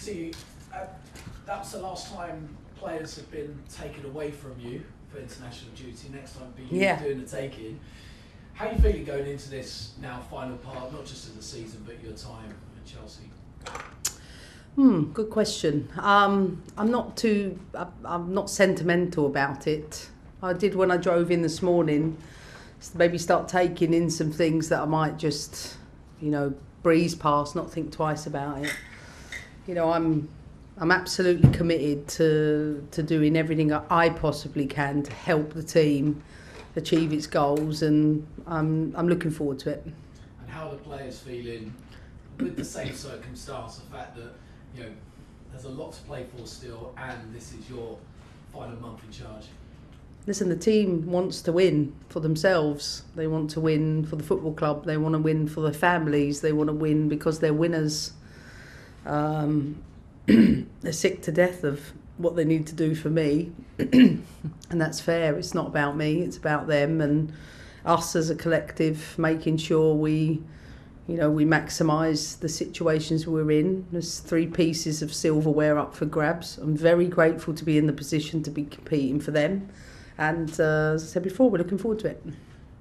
See, that's the last time players have been taken away from you for international duty. Next time be you doing the taking. How are you feeling going into this now final part, not just of the season, but your time at Chelsea? Good question. I'm not sentimental about it. I did when I drove in this morning, maybe start taking in some things that I might just, breeze past, not think twice about it. I'm absolutely committed to doing everything I possibly can to help the team achieve its goals, and I'm looking forward to it. And how are the players feeling with the same circumstance, the fact that there's a lot to play for still, and this is your final month in charge? Listen, the team wants to win for themselves. They want to win for the football club. They want to win for their families. They want to win because they're winners. They're sick to death of what they need to do for me, and that's fair. It's not about me, it's about them and us as a collective, making sure we maximise the situations we're in. There's 3 pieces of silverware up for grabs. I'm very grateful to be in the position to be competing for them, and as I said before, we're looking forward to it.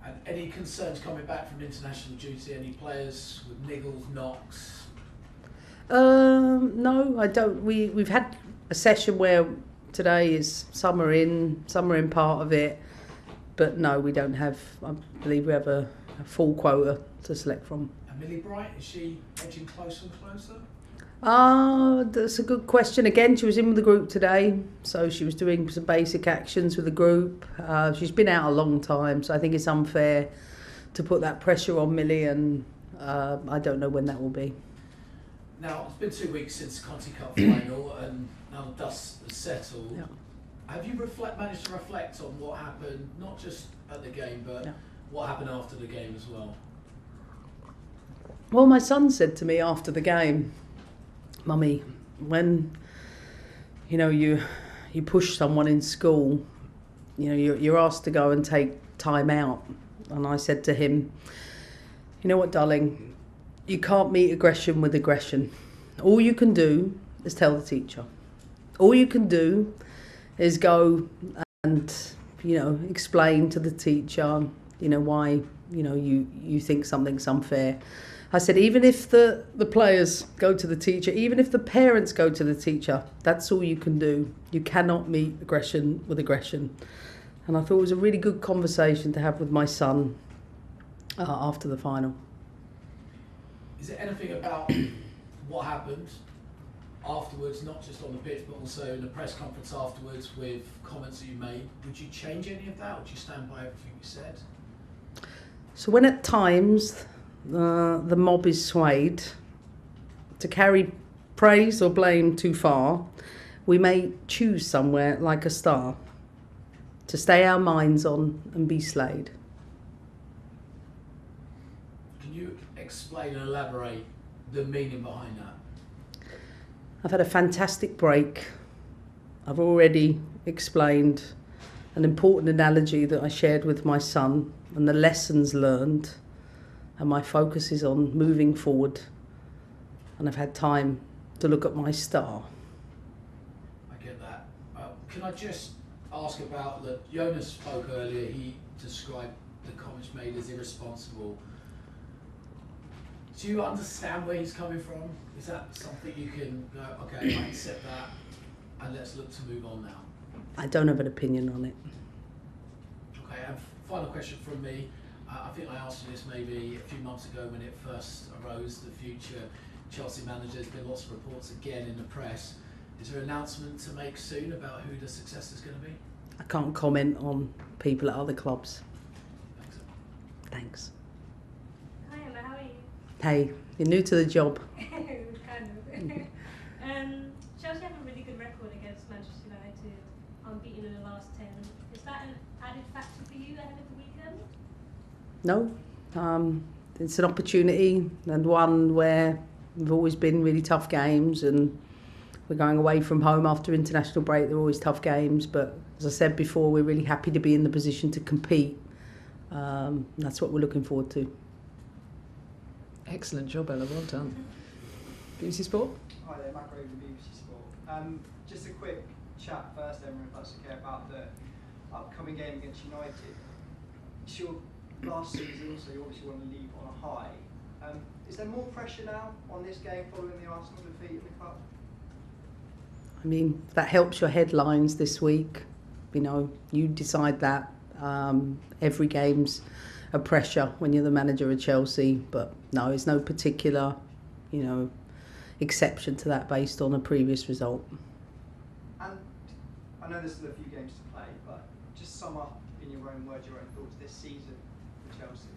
And any concerns coming back from international duty? Any players with niggles, knocks? No, I don't. We've had a session where today is some are in part of it, but no, we don't have. I believe we have a full quota to select from. And Millie Bright, is she edging closer and closer? That's a good question. Again, she was in with the group today, so she was doing some basic actions with the group. She's been out a long time, so I think it's unfair to put that pressure on Millie, and I don't know when that will be. Now, it's been 2 weeks since the Conti Cup final, and now the dust has settled. Yeah. Have you managed to reflect on what happened, not just at the game, but what happened after the game as well? Well, my son said to me after the game, "Mummy, when you push someone in school, you're asked to go and take time out." And I said to him, "You know what, darling? You can't meet aggression with aggression. All you can do is tell the teacher. All you can do is go and, explain to the teacher, why, you think something's unfair." I said, even if the players go to the teacher, even if the parents go to the teacher, that's all you can do. You cannot meet aggression with aggression. And I thought it was a really good conversation to have with my son after the final. Is there anything about what happened afterwards, not just on the pitch, but also in the press conference afterwards with comments that you made? Would you change any of that? Would you stand by everything you said? So when at times the mob is swayed, to carry praise or blame too far, we may choose somewhere like a star to stay our minds on and be slayed. Can you explain and elaborate the meaning behind that? I've had a fantastic break. I've already explained an important analogy that I shared with my son and the lessons learned, and my focus is on moving forward, and I've had time to look at my star. I get that. Can I just ask about that? Jonas spoke earlier, he described the comments made as irresponsible. Do you understand where he's coming from? Is that something you can go, okay, I accept that, and let's look to move on now? I don't have an opinion on it. Okay, and final question from me. I think I asked you this maybe a few months ago when it first arose, the future Chelsea manager. There's been lots of reports again in the press. Is there an announcement to make soon about who the successor is going to be? I can't comment on people at other clubs. Thanks. Hi Emma, how are you? Hey, you're new to the job. Kind of. Chelsea have a really good record against Manchester United, unbeaten in the last 10. Is that an added factor for you ahead of the weekend? No, it's an opportunity, and one where we've always been really tough games, and we're going away from home after international break. They're always tough games, but as I said before, we're really happy to be in the position to compete. That's what we're looking forward to. Excellent job, Ella. Well done. BBC Sport. Hi there, Matt Grove from BBC Sport. Just a quick chat first, Emma, if that's okay, about the upcoming game against United. It's your last season, so you obviously want to leave on a high. Is there more pressure now on this game following the Arsenal defeat in the Cup? I mean, that helps your headlines this week. You know, you decide that. Every game's a pressure when you're the manager of Chelsea, but no, there's no particular, you know, exception to that based on a previous result. And I know there's still a few games to play, but just sum up in your own words, your own thoughts this season for Chelsea.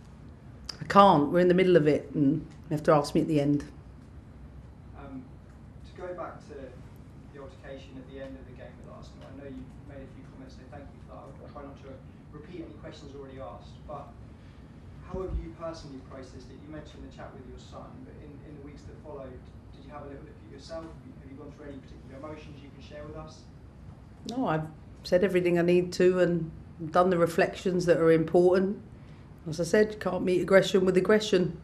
I can't. We're in the middle of it, and you have to ask me at the end. To go back to the altercation at the end of the game with Arsenal, I know you made a few comments, so thank you for that. I'll try not to repeat any questions already asked, but how have you personally processed it? You mentioned the chat with your son, but in the weeks that followed, did you have a little look at yourself? Have you gone through any particular emotions you can share with us? No, I've said everything I need to and done the reflections that are important. As I said, you can't meet aggression with aggression.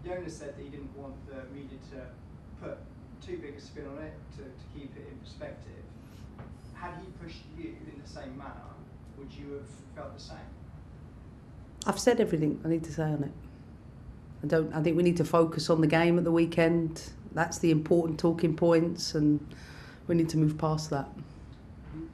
The owner said that he didn't want the media to put too big a spin on it, to keep it in perspective. Had he pushed you in the same manner, would you have felt the same? I've said everything I need to say on it. I think we need to focus on the game at the weekend. That's the important talking points, and we need to move past that.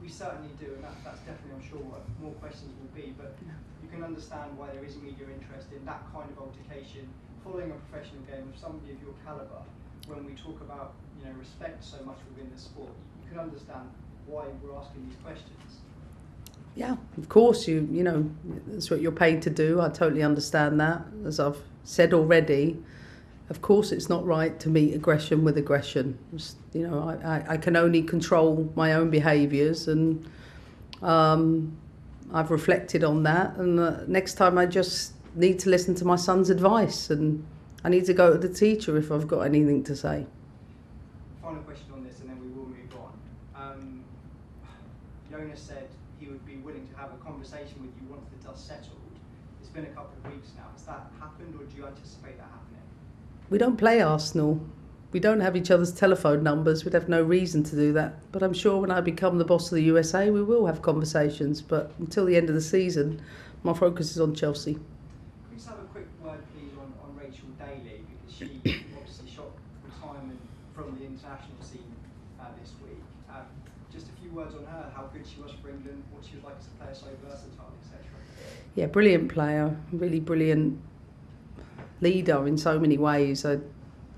We certainly do, and that's definitely, I'm sure, what more questions will be, but you can understand why there is media interest in that kind of altercation following a professional game of somebody of your calibre. When we talk about, you know, respect so much within the sport, you can understand why we're asking these questions. Yeah, of course, you know, that's what you're paid to do. I totally understand that. As I've said already, of course it's not right to meet aggression with aggression. You know, I can only control my own behaviours, and I've reflected on that, and next time I just need to listen to my son's advice, and I need to go to the teacher if I've got anything to say. Final question on this, and then we will move on. Jonas said he would be willing to have a conversation with you once the dust settled. It's been a couple of weeks now. Has that happened, or do you anticipate that happening? We don't play Arsenal. We don't have each other's telephone numbers. We'd have no reason to do that. But I'm sure when I become the boss of the USA, we will have conversations. But until the end of the season, my focus is on Chelsea. Can we just have a quick word, please, on Rachel Daly, because she obviously shot retirement from the international scene this week. Just a few words on her, how good she was for England, what she was like as a player, so versatile, etc. Yeah, brilliant player, really brilliant leader in so many ways. I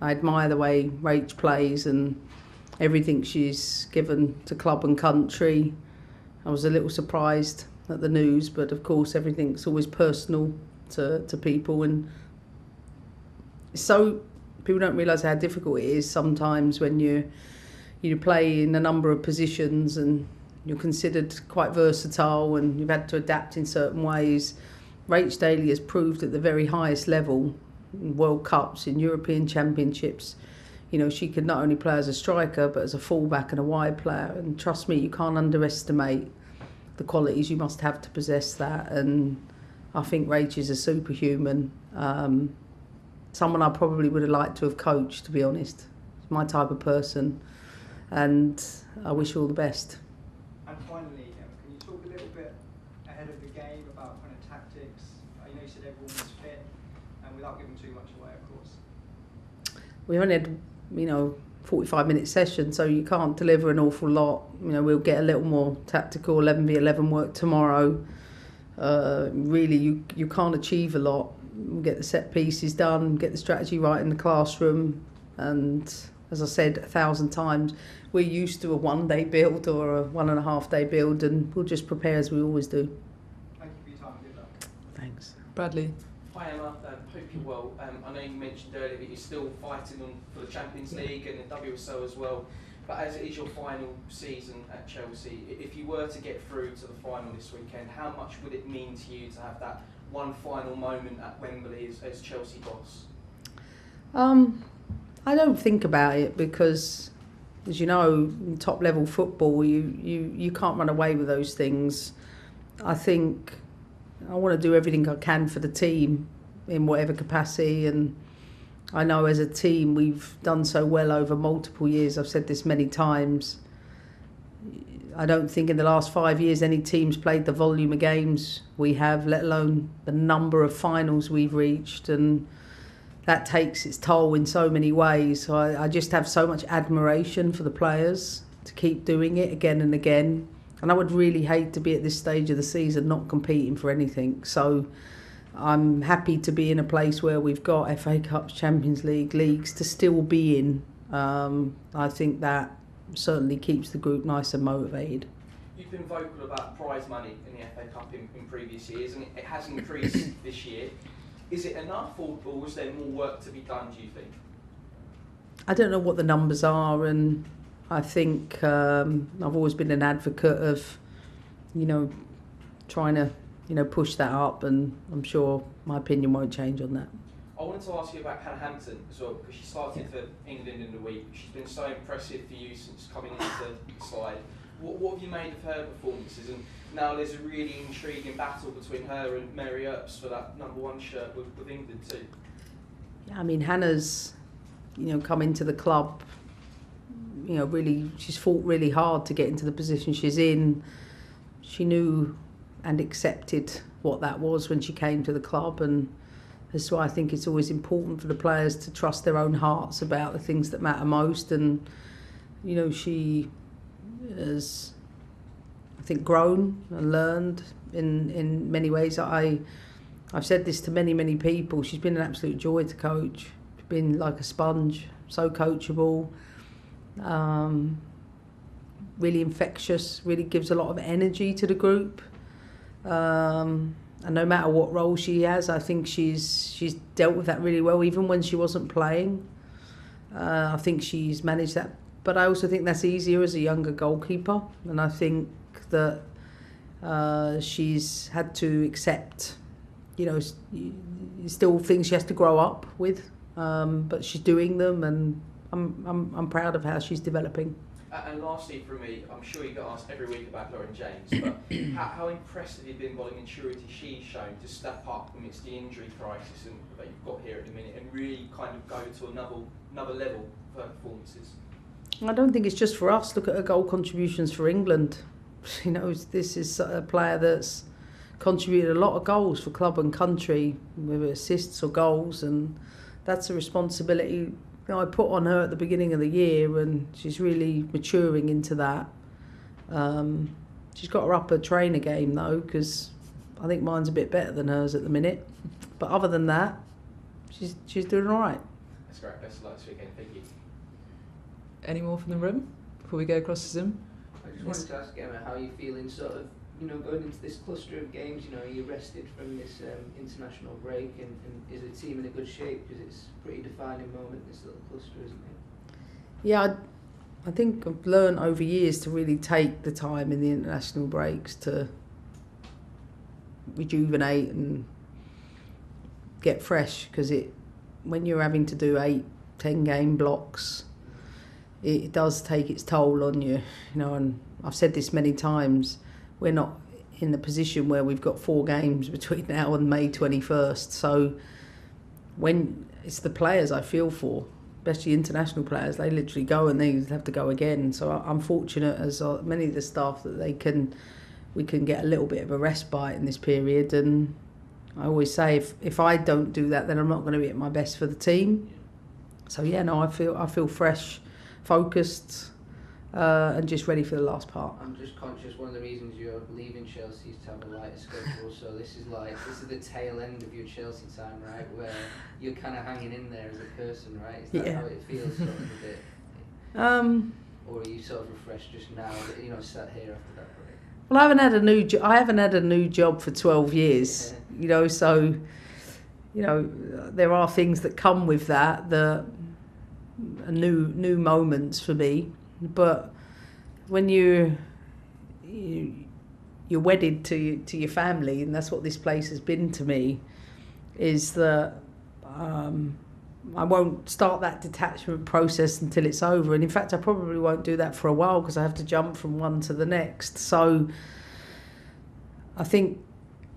admire the way Rach plays and everything she's given to club and country. I was a little surprised at the news, but of course everything's always personal to people, and so people don't realise how difficult it is sometimes when you play in a number of positions and you're considered quite versatile and you've had to adapt in certain ways. Rach Daly has proved at the very highest level in World Cups, in European Championships. You know, she could not only play as a striker but as a fullback and a wide player, and trust me, you can't underestimate the qualities you must have to possess that. And I think Rach is a superhuman, someone I probably would have liked to have coached, to be honest. It's my type of person, and I wish you all the best. And finally, can you talk a little bit ahead of the game about kind of tactics? You know, you said everyone was fit, and without giving too much away, of course. We only had, 45-minute session, so you can't deliver an awful lot. We'll get a little more tactical 11v11 work tomorrow. Really, you can't achieve a lot. We'll get the set pieces done, get the strategy right in the classroom, and as I said 1,000 times, we're used to a one-day build or a 1.5-day build, and we'll just prepare as we always do. Thank you for your time. Good luck. Thanks. Bradley. Hi Emma, hope you're well. I know you mentioned earlier that you're still fighting for the Champions League and the WSL as well, but as it is your final season at Chelsea, if you were to get through to the final this weekend, how much would it mean to you to have that one final moment at Wembley as Chelsea boss? I don't think about it because, as you know, in top level football, you can't run away with those things. I think I want to do everything I can for the team in whatever capacity, and I know as a team we've done so well over multiple years. I've said this many times. I don't think in the last 5 years any team's played the volume of games we have, let alone the number of finals we've reached, and that takes its toll in so many ways. So I just have so much admiration for the players to keep doing it again and again. And I would really hate to be at this stage of the season not competing for anything. So I'm happy to be in a place where we've got FA Cups, Champions League, leagues to still be in. I think that certainly keeps the group nice and motivated. You've been vocal about prize money in the FA Cup in previous years, and it has increased this year. Is it enough, or was there more work to be done, do you think? I don't know what the numbers are, and I think I've always been an advocate of, trying to, push that up, and I'm sure my opinion won't change on that. I wanted to ask you about Hannah Hampton as well, because she started for England in the week. She's been so impressive for you since coming into the side. What have you made of her performances? And now there's a really intriguing battle between her and Mary Earps for that #1 shirt with England too. Yeah, I mean, Hannah's, come into the club, really, she's fought really hard to get into the position she's in. She knew and accepted what that was when she came to the club, and that's why I think it's always important for the players to trust their own hearts about the things that matter most. And, she has, I think, grown and learned in many ways. I've said this to many people. She's been an absolute joy to coach. She's been like a sponge, so coachable, really infectious, really gives a lot of energy to the group. And no matter what role she has, I think she's dealt with that really well, even when she wasn't playing. I think she's managed that. But I also think that's easier as a younger goalkeeper. And I think that she's had to accept, still things she has to grow up with. But she's doing them, and I'm proud of how she's developing. And lastly from me, I'm sure you get asked every week about Lauren James, but how impressed have you been by the maturity she's shown to step up amidst the injury crisis that you've got here at the minute, and really kind of go to another level of her performances? I don't think it's just for us. Look at her goal contributions for England. This is a player that's contributed a lot of goals for club and country, whether assists or goals, and that's a responsibility I put on her at the beginning of the year, and she's really maturing into that. She's got her upper trainer game though, because I think mine's a bit better than hers at the minute. But other than that, she's doing all right. That's great. Best of luck this weekend. Thank you. Any more from the room before we go across to Zoom? I just wanted to ask Emma, how are you feeling sort of, going into this cluster of games? You rested from this international break, and is the team in a good shape? Because it's a pretty defining moment, this little cluster, isn't it? Yeah, I think I've learned over years to really take the time in the international breaks to rejuvenate and get fresh, because when you're having to do 8-10 game blocks, it does take its toll on you, and I've said this many times, we're not in the position where we've got 4 games between now and May 21st. So when it's the players I feel for, especially international players, they literally go and they have to go again. So I'm fortunate, as many of the staff, that we can get a little bit of a respite in this period. And I always say, if I don't do that, then I'm not going to be at my best for the team. So I feel fresh, focused, and just ready for the last part. I'm just conscious one of the reasons you're leaving Chelsea is to have a lighter schedule, so this is the tail end of your Chelsea time, right, where you're kind of hanging in there as a person, right? Is that how it feels, sort of a bit? Or are you sort of refreshed just now, sat here after that break? Well, I haven't had a new job for 12 years, so there are things that come with that are new moments for me. But when you're wedded to your family, and that's what this place has been to me, is that I won't start that detachment process until it's over. And in fact, I probably won't do that for a while, because I have to jump from one to the next. So I think,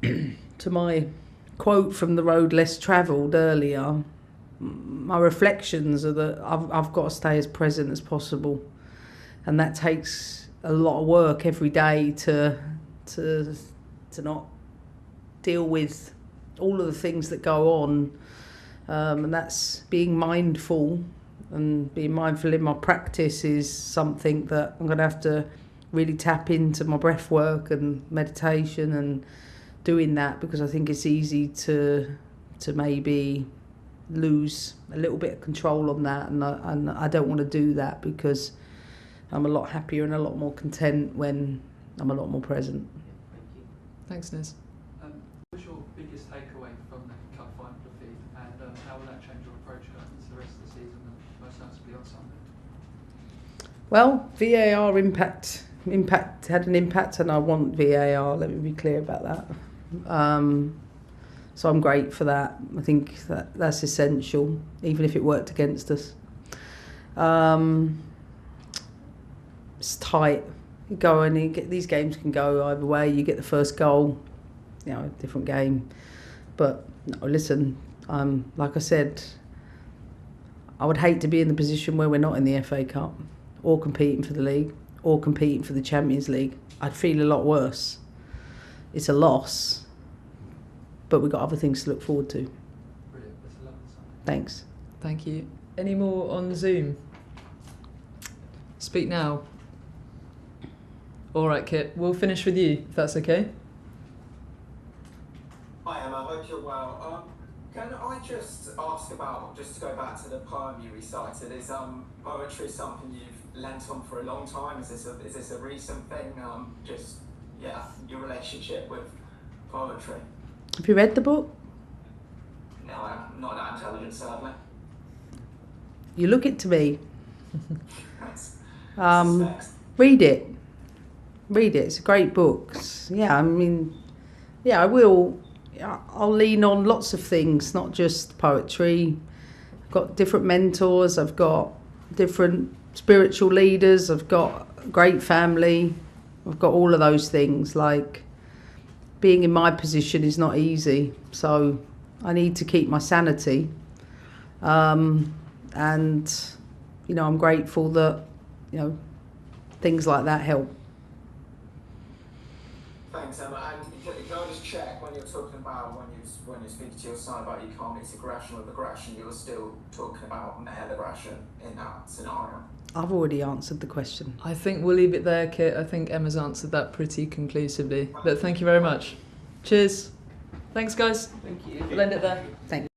to my quote from The Road Less Travelled earlier, my reflections are that I've got to stay as present as possible, and that takes a lot of work every day to not deal with all of the things that go on, and that's being mindful. And being mindful in my practice is something that I'm going to have to really tap into my breath work and meditation and doing that, because I think it's easy to maybe lose a little bit of control on that, and I don't want to do that, because I'm a lot happier and a lot more content when I'm a lot more present. Thanks, Niz. What's your biggest takeaway from the cup final defeat, and how will that change your approach going into the rest of the season and most notably on Sunday? Well, VAR impact had an impact, and I want VAR. Let me be clear about that. So I'm great for that. I think that's essential, even if it worked against us. It's tight. You go and you get, these games can go either way. You get the first goal, different game. But no, listen, like I said, I would hate to be in the position where we're not in the FA Cup, or competing for the league, or competing for the Champions League. I'd feel a lot worse. It's a loss, but we've got other things to look forward to. Brilliant. That's a lovely sign. Thanks. Thank you. Any more on Zoom? Speak now. All right, Kit. We'll finish with you, if that's okay. Hi Emma, hope you're well. Can I just ask about, just to go back to the poem you recited, is poetry something you've lent on for a long time? Is this a recent thing? Your relationship with poetry? Have you read the book? No, I'm not that intelligent, sadly. You look it to me. Suspect. Read it. Read it. It's a great book. Yeah, I mean, yeah, I will. I'll lean on lots of things, not just poetry. I've got different mentors. I've got different spiritual leaders. I've got a great family. I've got all of those things. Like, being in my position is not easy. So I need to keep my sanity. And, I'm grateful that, things like that help. Thanks, Emma. And can I just check, when you're talking about, when you're speaking to your son about you can't mix aggression with aggression, you're still talking about male aggression in that scenario? I've already answered the question. I think we'll leave it there, Kit. I think Emma's answered that pretty conclusively. But thank you very much. Cheers. Thanks, guys. Thank you. We'll end it there. Thanks.